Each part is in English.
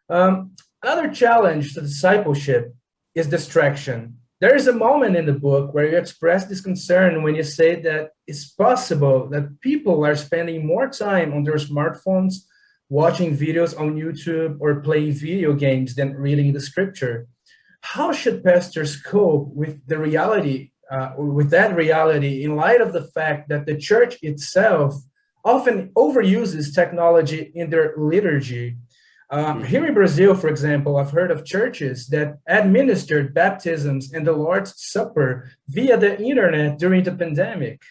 Another challenge to discipleship is distraction. There is a moment in the book where you express this concern when you say that it's possible that people are spending more time on their smartphones, watching videos on YouTube, or playing video games than reading the scripture. How should pastors cope with the reality, with that reality, in light of the fact that the church itself often overuses technology in their liturgy? Here in Brazil, for example, I've heard of churches that administered baptisms and the Lord's Supper via the internet during the pandemic.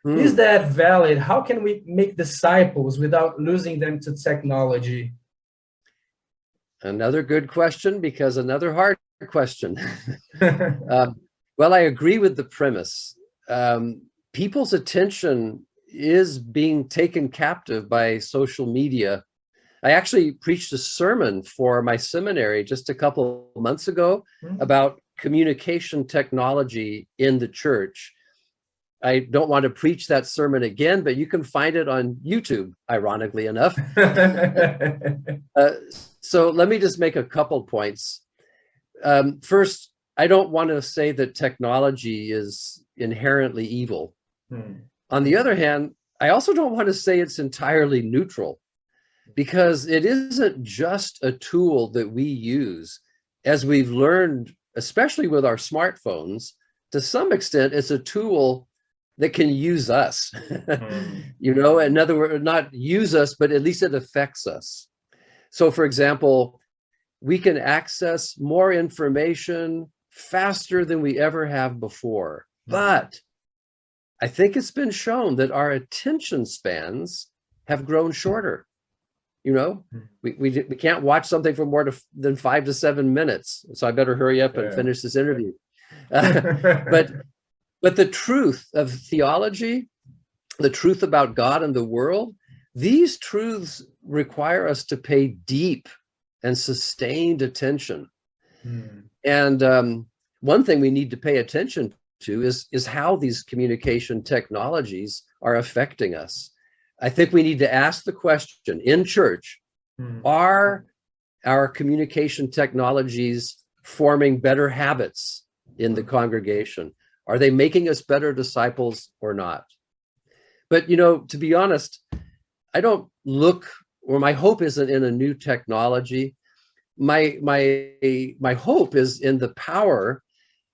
Is Mm. that valid? How can we make disciples without losing them to technology? Another good question, because another hard question. Well, I agree with the premise. People's attention is being taken captive by social media. I actually preached a sermon for my seminary just a couple of months ago about communication technology in the church. I don't want to preach that sermon again, but you can find it on YouTube, ironically enough. So let me just make a couple points. First, I don't want to say that technology is inherently evil. On the other hand, I also don't want to say it's entirely neutral, because it isn't just a tool that we use. As we've learned, especially with our smartphones, to some extent, it's a tool that can use us. You know, in other words, not use us, but at least it affects us. So for example, we can access more information faster than we ever have before. But I think it's been shown that our attention spans have grown shorter. You know, we can't watch something for more than 5 to 7 minutes. So I better hurry up and finish this interview. But the truth of theology, the truth about God and the world, these truths require us to pay deep and sustained attention. And one thing we need to pay attention to is how these communication technologies are affecting us. I think we need to ask the question in church, are our communication technologies forming better habits in the congregation? Are they making us better disciples or not? But, you know, to be honest, I don't look, or my hope isn't in a new technology. My hope is in the power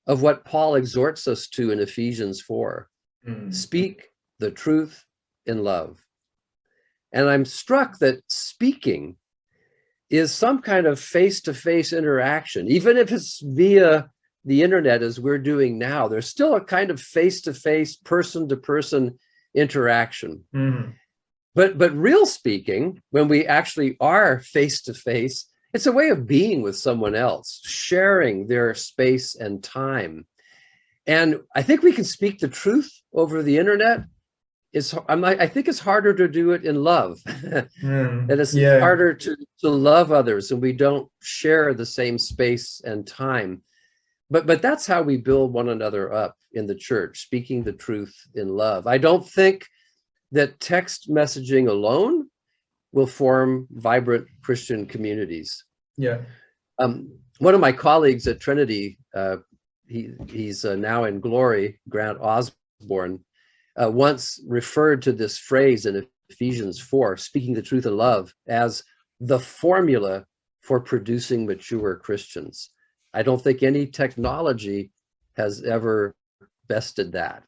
of what Paul exhorts us to in Ephesians 4. Speak the truth in love. And I'm struck that speaking is some kind of face-to-face interaction. Even if it's via the internet, as we're doing now, there's still a kind of face-to-face, person-to-person interaction. But real speaking, when we actually are face-to-face, it's a way of being with someone else, sharing their space and time. And I think we can speak the truth over the internet. I think it's harder to do it in love. And it's harder to love others, and we don't share the same space and time. But that's how we build one another up in the church, speaking the truth in love. I don't think that text messaging alone will form vibrant Christian communities. One of my colleagues at Trinity, he's now in glory, Grant Osborne, once referred to this phrase in Ephesians 4, speaking the truth in love, as the formula for producing mature Christians. I don't think any technology has ever bested that.